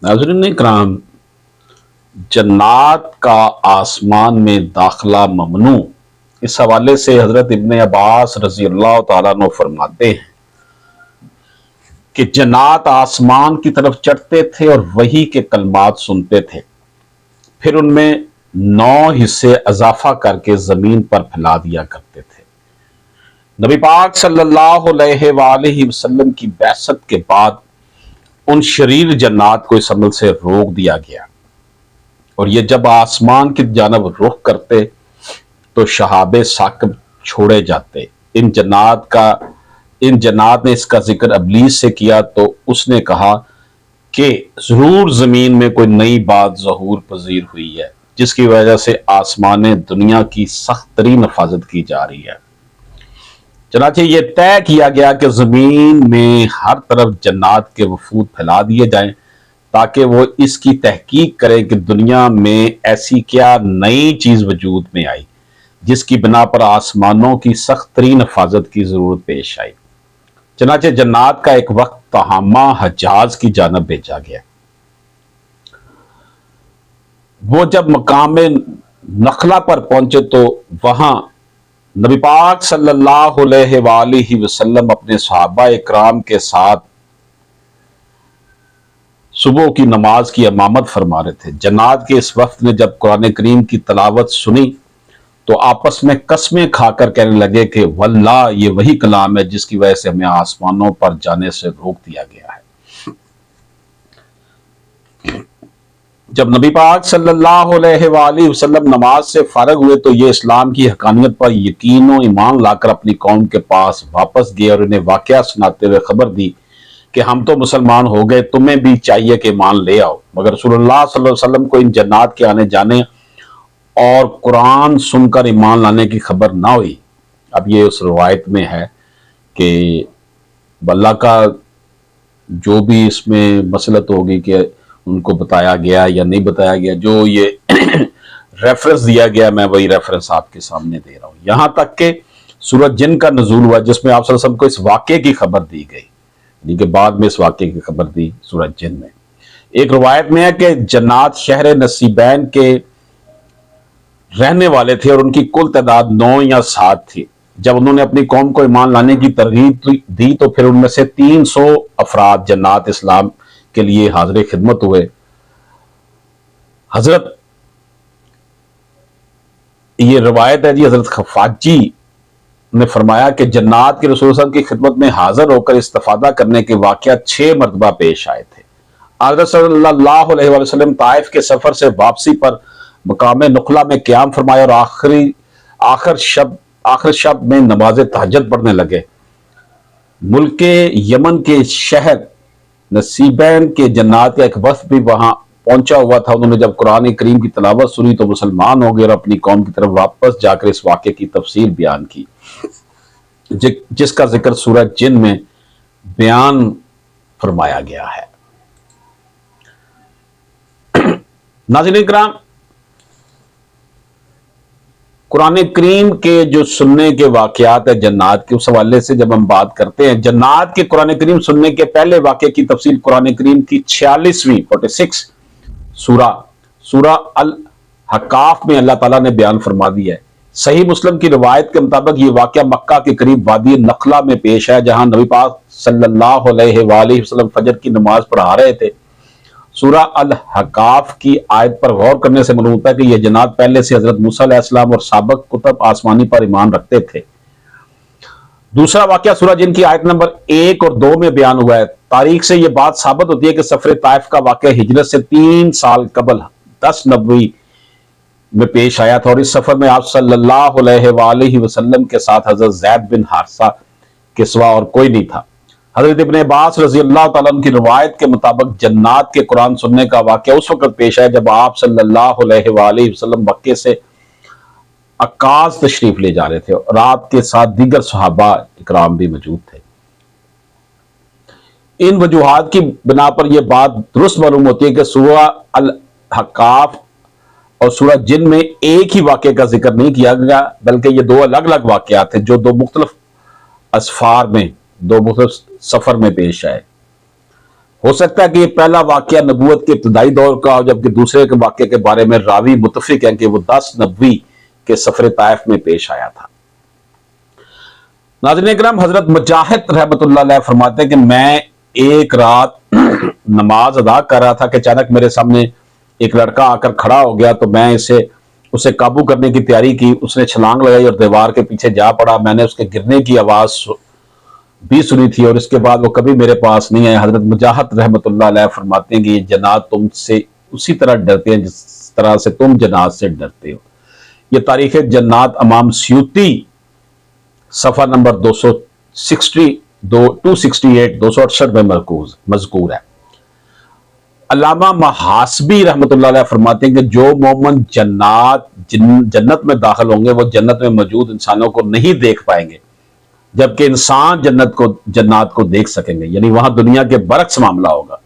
ناظرین اکرام، جنات کا آسمان میں داخلہ ممنوع، اس حوالے سے حضرت ابن عباس رضی اللہ تعالیٰ عنہ فرماتے ہیں کہ جنات آسمان کی طرف چڑھتے تھے اور وحی کے کلمات سنتے تھے، پھر ان میں 9 حصے اضافہ کر کے زمین پر پھیلا دیا کرتے تھے۔ نبی پاک صلی اللہ علیہ وآلہ وسلم کی بعثت کے بعد ان شریر جنات کو اس عمل سے روک دیا گیا، اور یہ جب آسمان کی جانب رخ کرتے تو شہاب ثاقب چھوڑے جاتے۔ ان جنات نے اس کا ذکر ابلیس سے کیا تو اس نے کہا کہ ضرور زمین میں کوئی نئی بات ظہور پذیر ہوئی ہے جس کی وجہ سے آسمان دنیا کی سخت ترین حفاظت کی جا رہی ہے۔ چنانچہ یہ طے کیا گیا کہ زمین میں ہر طرف جنات کے وفود پھیلا دیے جائیں تاکہ وہ اس کی تحقیق کریں کہ دنیا میں ایسی کیا نئی چیز وجود میں آئی جس کی بنا پر آسمانوں کی سخت ترین حفاظت کی ضرورت پیش آئی۔ چنانچہ جنات کا ایک وقت تہامہ حجاز کی جانب بھیجا گیا۔ وہ جب مقام نخلا پر پہنچے تو وہاں نبی پاک صلی اللہ علیہ وآلہ وسلم اپنے صحابہ اکرام کے ساتھ صبح کی نماز کی امامت فرما رہے تھے۔ جنات کے اس وفد نے جب قرآن کریم کی تلاوت سنی تو آپس میں قسمیں کھا کر کہنے لگے کہ واللہ یہ وہی کلام ہے جس کی وجہ سے ہمیں آسمانوں پر جانے سے روک دیا گیا ہے۔ جب نبی پاک صلی اللہ علیہ وآلہ وسلم نماز سے فارغ ہوئے تو یہ اسلام کی حقانیت پر یقین و ایمان لا کر اپنی قوم کے پاس واپس گئے اور انہیں واقعہ سناتے ہوئے خبر دی کہ ہم تو مسلمان ہو گئے، تمہیں بھی چاہیے کہ ایمان لے آؤ، مگر رسول اللہ صلی اللہ علیہ وسلم کو ان جنات کے آنے جانے اور قرآن سن کر ایمان لانے کی خبر نہ ہوئی۔ اب یہ اس روایت میں ہے کہ اللہ کا جو بھی اس میں مسئلت ہوگی کہ ان کو بتایا گیا یا نہیں بتایا گیا، جو یہ ریفرنس دیا گیا میں وہی ریفرنس آپ کے سامنے دے رہا ہوں، یہاں تک کہ سورۃ جن کا نزول ہوا جس میں آپ صلی اللہ علیہ وسلم کو اس واقعے کی خبر دی گئی، یعنی کہ بعد میں اس واقعے کی خبر دی سورۃ جن میں۔ ایک روایت میں ہے کہ جنات شہر نصیبین کے رہنے والے تھے اور ان کی کل تعداد 9 یا 7 تھی۔ جب انہوں نے اپنی قوم کو ایمان لانے کی ترغیب دی تو پھر ان میں سے 300 افراد جنات اسلام کے لیے حاضر خدمت ہوئے۔ یہ روایت ہے حضرت خفاجی نے فرمایا کہ جنات کے رسول صلی اللہ علیہ وسلم کی خدمت میں حاضر ہو کر استفادہ کرنے کے واقعات 6 مرتبہ پیش آئے تھے۔ حضرت صلی اللہ علیہ وسلم طائف کے سفر سے واپسی پر مقام نخلا میں قیام فرمائے اور آخر شب میں نماز تہجد پڑھنے لگے۔ ملک یمن کے شہر نصیبین کے جنات کا ایک وفد بھی وہاں پہنچا ہوا تھا۔ انہوں نے جب قرآن کریم کی تلاوت سنی تو مسلمان ہو گئے اور اپنی قوم کی طرف واپس جا کر اس واقعے کی تفصیل بیان کی جس کا ذکر سورۃ جن میں بیان فرمایا گیا ہے۔ ناظرین کرام، قرآن کریم کے جو سننے کے واقعات ہیں جنات کے، اس حوالے سے جب ہم بات کرتے ہیں جنات کے قرآن کریم سننے کے پہلے واقعے کی تفصیل قرآن کریم کی 46 سورہ الحقاف میں اللہ تعالیٰ نے بیان فرما دی ہے۔ صحیح مسلم کی روایت کے مطابق یہ واقعہ مکہ کے قریب وادی نخلا میں پیش ہے جہاں نبی پاک صلی اللہ علیہ وآلہ وسلم فجر کی نماز پڑھا رہے تھے۔ سورہ الحقاف کی آیت پر غور کرنے سے معلوم ہوتا ہے کہ یہ جنات پہلے سے حضرت موسیٰ علیہ السلام اور سابق کتب آسمانی پر ایمان رکھتے تھے۔ دوسرا واقعہ سورہ جن کی آیت نمبر 1 اور 2 میں بیان ہوا ہے۔ تاریخ سے یہ بات ثابت ہوتی ہے کہ سفر طائف کا واقعہ ہجرت سے 3 سال قبل 10 نبوی میں پیش آیا تھا، اور اس سفر میں آپ صلی اللہ علیہ وآلہ وسلم کے ساتھ حضرت زید بن حارثہ کے سوا اور کوئی نہیں تھا۔ حضرت ابن عباس رضی اللہ تعالیٰ عنہ کی روایت کے مطابق جنات کے قرآن سننے کا واقعہ اس وقت پیش ہے جب آپ صلی اللہ علیہ وآلہ وسلم مکے سے عکاظ تشریف لے جا رہے تھے اور آپ کے ساتھ دیگر صحابہ اکرام بھی موجود تھے۔ ان وجوہات کی بنا پر یہ بات درست معلوم ہوتی ہے کہ سورہ الحقاف اور سورہ جن میں ایک ہی واقعے کا ذکر نہیں کیا گیا، بلکہ یہ 2 الگ الگ واقعات ہیں جو 2 مختلف اسفار میں 2 مختلف سفر میں پیش آئے۔ हो सकता है कि ये पहला वाकया नबूवत के इब्तदाई दौर का हो, जबकि दूसरे के वाकये के बारे में रावी मुतफिक हैं कि वो 10 नबी के सफर ताइफ में पेश आया था। नाज़रीन इकराम, हजरत मुजाहिद रहमतुल्लाह अलैह फरमाते हैं कि मैं एक रात नमाज अदा कर रहा था कि अचानक मेरे सामने एक लड़का आकर खड़ा हो गया, तो मैं उसे काबू करने की तैयारी की। उसने छलांग लगाई और दीवार के पीछे जा पड़ा। मैंने उसके गिरने की आवाज भी सुनी थी और इसके बाद वो कभी मेरे पास नहीं आया। हजरत मुजाहिद रहमतुल्लाह अलैह फरमाते हैं कि ये जन्नात तुमसे उसी तरह डरते हैं जिस तरह से तुम जन्नात से डरते हो। ये तारीख जन्नात इमाम स्यूती सफ़ा नंबर 268 में मज़कूर है। अल्लामा महासबी रहमतुल्लाह अलैह फरमाते हैं कि जो मोमिन जन्नत में दाखिल होंगे वो जन्नत में मौजूद इंसानों को नहीं देख पाएंगे, जबकि इंसान जन्नत को देख सकेंगे, यानी वहां दुनिया के बरक्स मामला होगा।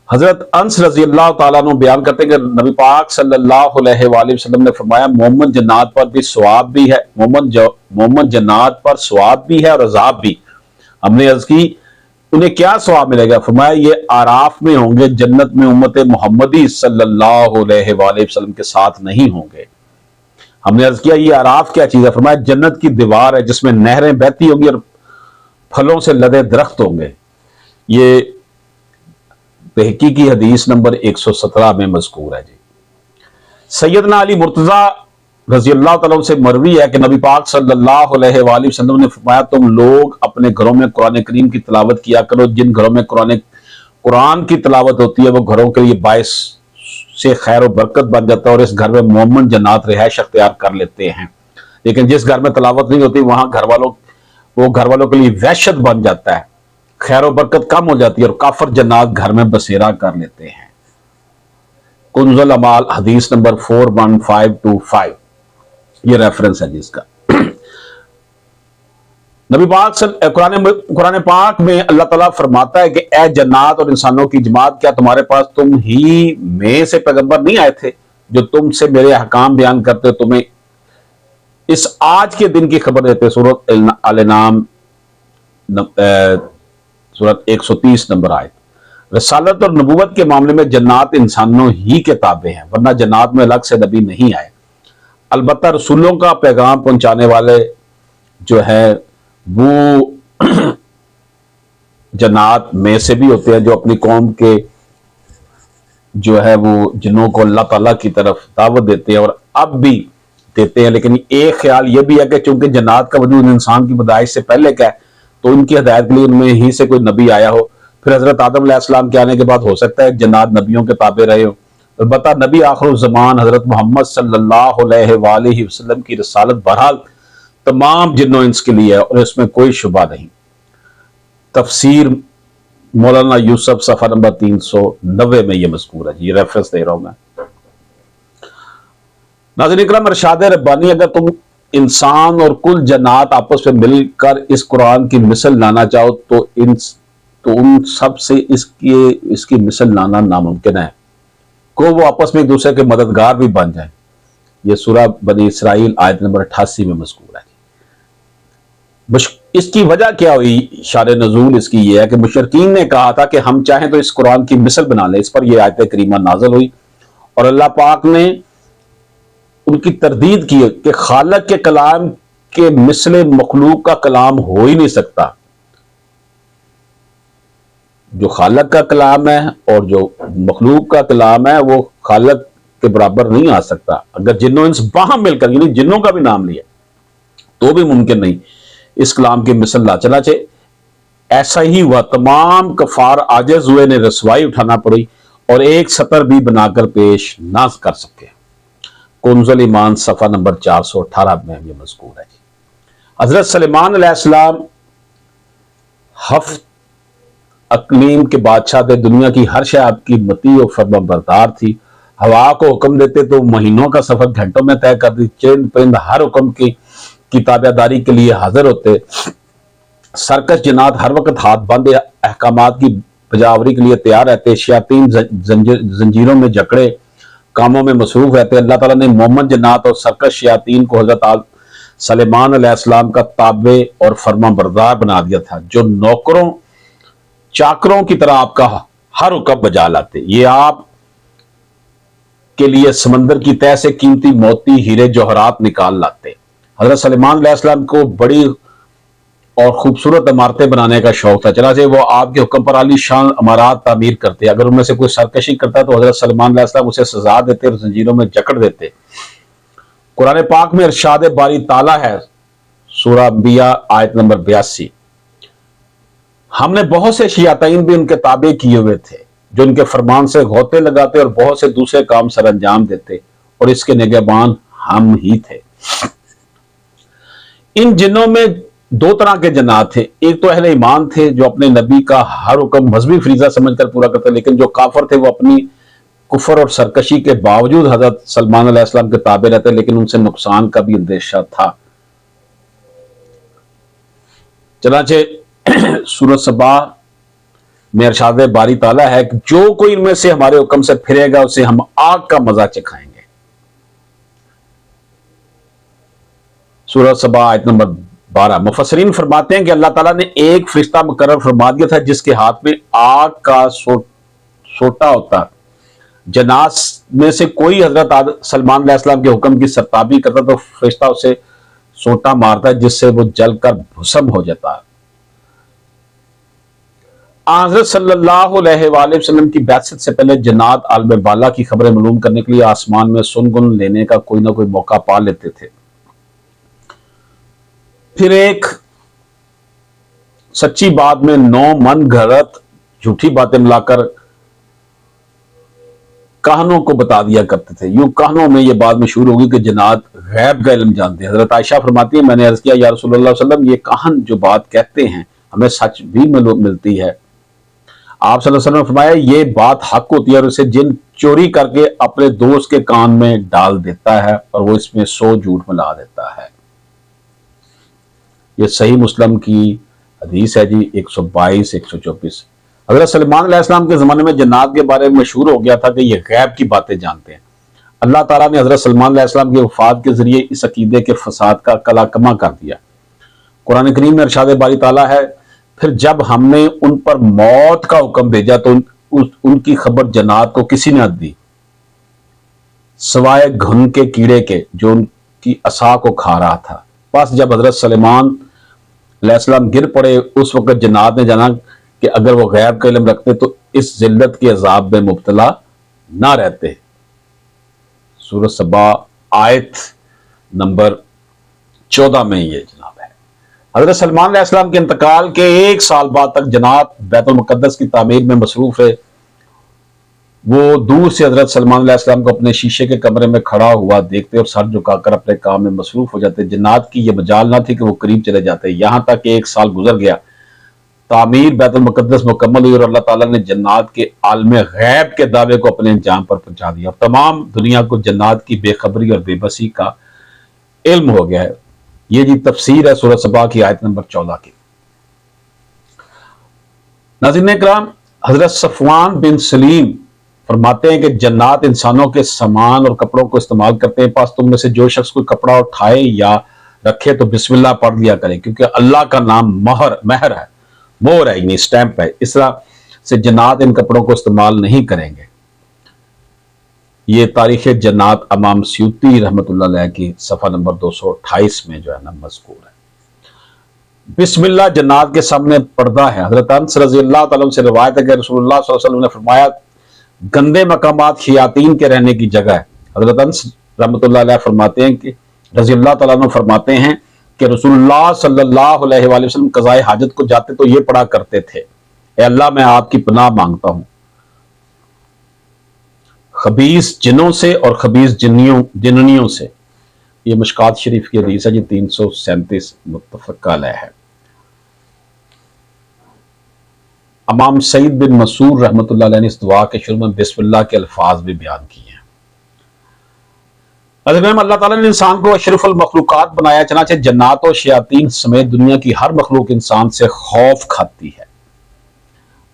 हजरत अंस रजी अल्लाह ताला अन्हु बयान करते हैं कि नबी पाक सल्लल्लाहु अलैहि वसल्लम ने फरमाया, मोमिन जन्नत पर भी सवाब भी है, मोमिन जन्नत पर सवाब भी है और अजाब भी। हमने अर्ज की उन्हें क्या सवाब मिलेगा? फरमाया ये आराफ में होंगे, जन्नत में उम्मत मोहम्मदी सल्लल्लाहु अलैहि वसल्लम के साथ नहीं होंगे। हमने अर्ज किया ये आराफ क्या चीज है? फरमाया जन्नत की दीवार है जिसमें नहरें बहती होंगी और फलों से लदे दरख्त होंगे। ये बहकी की हदीस नंबर 117 में मज़कूर है जी। सैयदना अली मुर्तजा रजी अल्लाह तआला से मरवी है कि नबी पाक सल्लल्लाहु अलैहि वसल्लम ने फरमाया, तुम लोग अपने घरों में कुरान करीम की तिलावत किया करो। जिन घरों में कुरान की तिलावत होती है वो घरों के लिए बायस से खैर और बरकत बन जाता है और इस घर में मोमिन जन्नत रिहाइश अख्तियार कर लेते हैं। लेकिन जिस घर में तिलावत नहीं होती वहां घर वालों के लिए वहशत बन जाता है, खैर और बरकत कम हो जाती है और काफर जन्नत घर में बसेरा कर लेते हैं। कुंजुल अमाल हदीस नंबर 41525 ये रेफरेंस है जिसका। नबी पाक कुरान पाक में अल्लाह ताला फरमाता है कि ए जन्नत और इंसानों की जमात, क्या तुम्हारे पास तुम ही में से पैगंबर नहीं आए थे जो तुमसे मेरे अहकाम बयान करते, तुम्हें इस आज के दिन की खबर देते। सूरत अल-नाम सूरत 130 नंबर आयत। रसालत और नबूवत के मामले में जन्नत इंसानों ही के ताबे हैं, वरना जन्नत में अलग से नबी नहीं आए। अलबत्ता रसूलों का पैगाम पहुंचाने वाले जो है वो जन्नत में से भी होते हैं, जो अपनी कौम के जो है वो जिन्हों को अल्लाह ताला की तरफ दावत देते हैं और अब भी देते हैं। लेकिन एक ख्याल ये भी है कि चूंकि जन्नत का वजूद इंसान की पैदाइश से पहले का है तो उनकी हिदायत के लिए उनमें ही से कोई नबी आया हो। फिर हजरत आदम अलैहिस्सलाम के आने के बाद हो सकता है जन्नत नबियों के ताबे रहे हो। अलबत्ता नबी आखिर ज़मान हजरत मोहम्मद सल्लल्लाहु अलैहि वसल्लम की रसालत बहरहाल तमाम जिन्नों इंस के लिए है और इसमें कोई शुबा नहीं। तफसीर मौलाना यूसुफ सफ़ा नंबर 390 में यह मज़कूर है। ये रेफरेंस दे रहा हूं मैं। नाज़रीन इकराम, इरशाद रब्बानी, अगर तुम इंसान और कुल जन्नत आपस में मिलकर इस कुरान की मिसल लाना चाहो तो उन सब से इसकी मिसल लाना नामुमकिन है को वो आपस में एक दूसरे के मददगार भी बन जाए। ये सूरह बनी इसराइल आयत नंबर 88 में मज़कूर है। इसकी वजह क्या हुई? शार नज़ूल इसकी ये है कि मुशरिकीन ने कहा था कि हम चाहें तो इस कुरान की मिसल बना लें। इस पर यह आयत करीमा नाज़िल हुई और अल्लाह पाक ने उनकी तरदीद की कि खालिक के कलाम के मिसले मखलूक का कलाम हो ही नहीं सकता। जो खालिक का कलाम है और जो मखलूक का कलाम है वो खालिक के बराबर नहीं आ सकता। अगर जिन्नों इंस बाहम मिलकर, यानी जिन्नों का भी नाम लिया, तो भी मुमकिन नहीं इस कलाम की मिसल ला चला चे। ऐसा ही हुआ, तमाम कफार आजिज हुए ने रसवाई उठाना पड़ी और एक सतर भी बनाकर पेश ना कर सके। कुंजुल ईमान सफ़ा नंबर 418 में यह मज़कूर है। हजरत सलेमान अलैहिस्सलाम हफ्त अकलीम के बादशाह थे। दुनिया की हर शय आपकी मती और फरमाबरदार थी। हवा को हुक्म देते तो महीनों का सफर घंटों में तय कर दी। चंद परिंद हर हुक्म की ताबेदारी के लिए हाजिर होते। सरकश जन्नत हर वक्त हाथ बांधे अहकामात की बजावरी के लिए तैयार रहते। शयातीन जंजीरों में जकड़े कामों में मसरूफ रहते। अल्लाह ताला ने मोमिन जन्नत और सरकश शयातीन को हजरत सलेमान अलैहिस्सलाम का ताबे और फर्मा बरदार बना दिया था। जो नौकरों चाकरों की तरह आपका हर हुक्म बजा लाते, ये आप के लिए समंदर की तह से कीमती मोती हीरे जौहरात निकाल लाते। हजरत सलेमान अलैहिस्सलाम को बड़ी और खूबसूरत इमारतें बनाने का शौक था, चनाचे वो आपके हुक्म पर आली शान इमारत तामीर करते। अगर उनमें से कोई सरकशी करता तो हजरत सलेमान अलैहिस्सलाम उसे सजा देते और जंजीरों में जकड़ देते। कुरान पाक में इरशाद बारी ताला है, सूरह अंबिया आयत नंबर 82, हमने बहुत से शयातीन भी उनके ताबे किए हुए थे जो उनके फरमान से गौते लगाते और बहुत से दूसरे काम सर अंजाम देते, और इसके निगहबान हम ही थे। इन जिन्नों में दो तरह के जन्नात थे, एक तो अहले ईमान थे जो अपने नबी का हर हुक्म मजहबी फरीजा समझकर पूरा करते, लेकिन जो काफर थे वो अपनी कुफर और सरकशी के बावजूद हजरत सलमान अलैहिस्सलाम के ताबे रहते, लेकिन उनसे नुकसान का भी अंदेशा था। चनाचे सूरत सबा में इरशाद बारी ताला है कि जो कोई इनमें से हमारे हुक्म से फिरेगा उसे हम आग का मजा चखाएंगे। सूरत सबा आयत नंबर 12। मुफस्सिरीन फरमाते हैं कि अल्लाह ताला ने एक फरिश्ता मुकर्रर फरमा दिया था जिसके हाथ में आग का सोटा होता। जनास में से कोई हजरत सलमान अलैहिस्सलाम के हुक्म की सरताबी करता तो फरिश्ता उसे सोटा मारता है जिससे वो जलकर भस्म हो जाता। हज़रत सल्लल्लाहु अलैहि वसल्लम की बैअत से पहले जन्नत आलम बाला की खबरें मालूम करने के लिए आसमान में सुनगुन लेने का कोई ना कोई मौका पा लेते थे। फिर एक सच्ची बात में 9 मन घड़त झूठी बातें मिलाकर कहानों को बता दिया करते थे। यूं कहानों में यह बात मशहूर होगी कि जन्नत गैब का इल्म जानते हैं। हजरत आयशा फरमाती है, मैंने अर्ज किया या रसूलुल्लाह सल्लल्लाहु अलैहि वसल्लम, ये कहान जो बात कहते हैं हमें सच भी मिलती है। आप सल्लल्लाहु अलैहि वसल्लम ने फरमाया, ये बात हक होती है और उसे जिन चोरी करके अपने दोस्त के कान में डाल देता है और वो इसमें 100 झूठ मिला देता है। ये सही मुस्लिम की हदीस है जी, 122 124। हजरत सलमान अलैहिस्सलाम के ज़माने में जन्नत के बारे में मशहूर हो गया था कि ये गैब की बातें जानते हैं। अल्लाह ताला ने हजरत सलमान अलैहिस्सलाम की वफात के जरिए इस अकीदे के फसाद का कलाकमा कर दिया। कुरान करीम में इरशाद बारी ताला है, फिर जब हमने उन पर मौत का हुक्म भेजा तो उनकी खबर जन्नत को किसी ने दी सिवाय घुन के कीड़े के जो उनकी असा को खा रहा था। बस जब हजरत सलेमान अलैहिस्सलाम गिर पड़े उस वक्त जन्नत ने जाना कि अगर वो गैब का इल्म रखते तो इस जिल्लत के अजाब में मुब्तला ना रहते। सूरत सबा आयत नंबर 14 में ये जनाब है। हजरत सलमान अलैहिस्सलाम के इंतकाल के 1 साल बाद तक जन्नत बैतुल मुक़द्दस की तामीर में मसरूफ है। वो दूर से हजरत सलमान अलैहिस्सलाम को अपने शीशे के कमरे में खड़ा हुआ देखते और सर झुकाकर अपने काम में मसरूफ हो जाते। जन्नत की यह मजाल ना थी कि वो करीब चले जाते। यहां तक कि 1 साल गुजर गया, तामीर बैतुल मुक़द्दस मुकम्मल हुई और अल्लाह ताला ने जन्नत के आलम गैब के दावे को अपने अंजाम पर पहुंचा दिया। तमाम दुनिया को जन्नत की बेखबरी और बेबसी का इल्म हो गया है। ये जी तफसीर है सूरत सबा की आयत नंबर 14 की। नाज़रीन इकराम, हजरत सफवान बिन सलीम फरमाते हैं कि जन्नत इंसानों के सामान और कपड़ों को इस्तेमाल करते हैं। पास तुम में से जो शख्स कोई कपड़ा उठाए या रखे तो बिस्मिल्लाह पढ़ लिया करें, क्योंकि अल्लाह का नाम महर है, मोहर है, यानी स्टैंप है। इस तरह से जन्नत इन कपड़ों को इस्तेमाल नहीं करेंगे। ये तारीख जन्नत इमाम स्यूती रहमतुल्लाह अलैह की सफ़ा नंबर 228 में जो है ना मज़कूर है। बिस्मिल्लाह जन्नत के सामने पर्दा है। हज़रत अनस रज़ियल्लाहु तआला से रिवायत है कि रसूलुल्लाह सल्लल्लाहु अलैहि वसल्लम ने फरमाया, गंदे मकामात खियातीन के रहने की जगह है। हज़रत अनस रहमतुल्लाह अलैह फरमाते हैं कि रज़ियल्लाहु तआला अन्हु फरमाते हैं कि रसूलुल्लाह सल्लल्लाहु अलैहि वसल्लम क़ज़ाए हाजत को जाते तो ये पढ़ा करते थे, ए अल्लाह मैं आपकी पनाह मांगता हूँ खबीस जिनों से और खबीस जिन्नियों से। ये मिशकात शरीफ की हदीस है जी, 337 मुत्तफ़क़ अलैह है। इमाम सईद बिन मसूर रहमतुल्लाह अलैह ने इस दुआ के शुरू में बिस्मिल्लाह के अल्फाज भी बयान किए हैं। अल्लाह ताला ने इंसान को अशरफुल मखलूकात बनाया, चनाचे जन्नत और शयातीन समेत दुनिया की हर मखलूक इंसान से खौफ खाती है।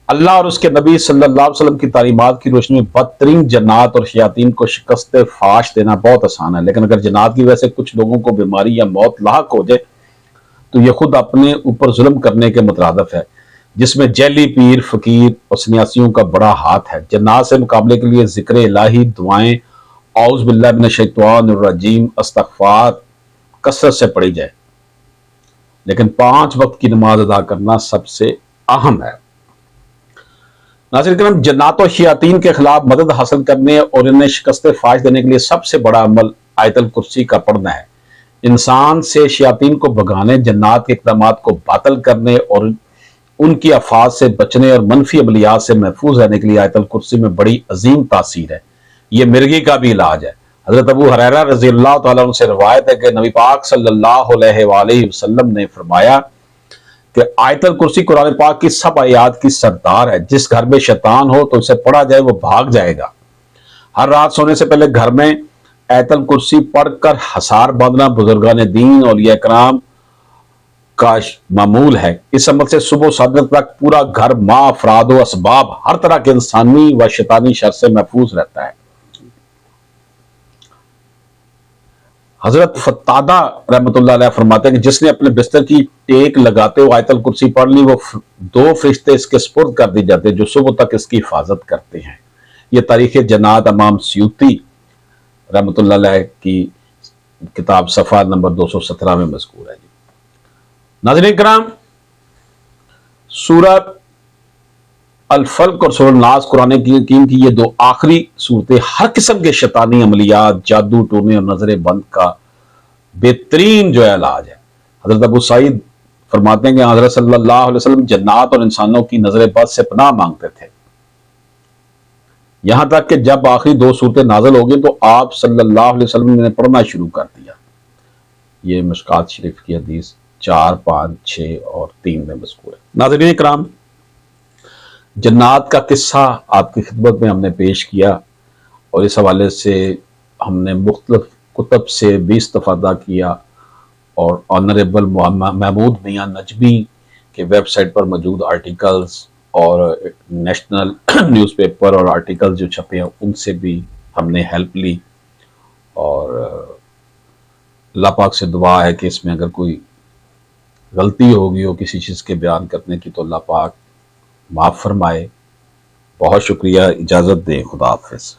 अल्लाह और उसके नबी सल्लल्लाहु अलैहि वसल्लम की तालीमात की रोशनी में बदतरीन जन्नत और शयातीन को शिकस्त फाश देना बहुत आसान है, लेकिन अगर जन्नत की वजह से कुछ लोगों को बीमारी या मौत लाहक हो जाए तो यह खुद अपने ऊपर जुल्म करने के मुतरादिफ है। جس میں جیلی پیر، فقیر اور سنیاسیوں کا بڑا ہاتھ ہے۔ جنات سے مقابلے کے لیے ذکر الہی، دعائیں، اعوذ باللہ من الشیطان الرجیم، استغفار کثرت سے پڑھی جائے، لیکن 5 وقت کی نماز ادا کرنا سب سے اہم ہے۔ ناظرین کرام، جنات و شیاطین کے خلاف مدد حاصل کرنے اور انہیں شکست فاش دینے کے لیے سب سے بڑا عمل آیت الکرسی کا پڑھنا ہے۔ انسان سے شیاطین کو بھگانے، جنات کے اقدامات کو باطل کرنے اور ان کی افات سے بچنے اور منفی عملیات سے محفوظ رہنے کے لیے آیت الکرسی میں بڑی عظیم تاثیر ہے۔ یہ مرگی کا بھی علاج ہے۔ حضرت ابو ہریرہ رضی اللہ تعالیٰ عنہ سے روایت ہے کہ نبی پاک صلی اللہ علیہ وآلہ وسلم نے فرمایا کہ آیت الکرسی قرآن پاک کی سب آیات کی سردار ہے۔ جس گھر میں شیطان ہو تو اسے پڑھا جائے وہ بھاگ جائے گا۔ ہر رات سونے سے پہلے گھر میں آیت الکرسی پڑھ کر حصار باندھنا بزرگان دین، اولیاء کرام کا معمول ہے۔ اس عمل سے صبح و صادق تک پورا گھر، ماں، افراد و اسباب ہر طرح کے انسانی و شیطانی شر سے محفوظ رہتا ہے۔ حضرت فتادہ رحمۃ اللہ علیہ فرماتے ہیں کہ جس نے اپنے بستر کی ٹیک لگاتے ہوئے آیت الکرسی پڑھ لی، وہ 2 فرشتے اس کے سپرد کر دی جاتے جو صبح تک اس کی حفاظت کرتے ہیں۔ یہ تاریخ جنات امام سیوطی رحمۃ اللہ علیہ کی کتاب صفحہ نمبر 217 میں مذکور ہے۔ ناظرین کرام، سورہ الفلق اور سورہ الناس قرآن حکیم کی یہ 2 آخری صورتیں ہر قسم کے شیطانی عملیات، جادو ٹونے اور نظر بند کا بہترین جو ہے علاج ہے۔ حضرت ابو سعید فرماتے ہیں کہ حضرت صلی اللہ علیہ وسلم جنات اور انسانوں کی نظر بد سے پناہ مانگتے تھے، یہاں تک کہ جب آخری 2 صورتیں نازل ہو گئی تو آپ صلی اللہ علیہ وسلم نے پڑھنا شروع کر دیا۔ یہ مشکات شریف کی حدیث 4، 5، 6 اور 3 میں مذکور ہے۔ ناظرین کرام، جنات کا قصہ آپ کی خدمت میں ہم نے پیش کیا اور اس حوالے سے ہم نے مختلف کتب سے بھی استفادہ کیا، اور آنریبل محمود میاں نجمی کے ویب سائٹ پر موجود آرٹیکلز اور نیشنل نیوز پیپر اور آرٹیکل جو چھپے ہیں ان سے بھی ہم نے ہیلپ لی، اور اللہ پاک سے دعا ہے کہ اس میں اگر کوئی غلطی ہوگی ہو کسی چیز کے بیان کرنے کی تو اللہ پاک معاف فرمائے۔ بہت شکریہ، اجازت دیں، خدا حافظ۔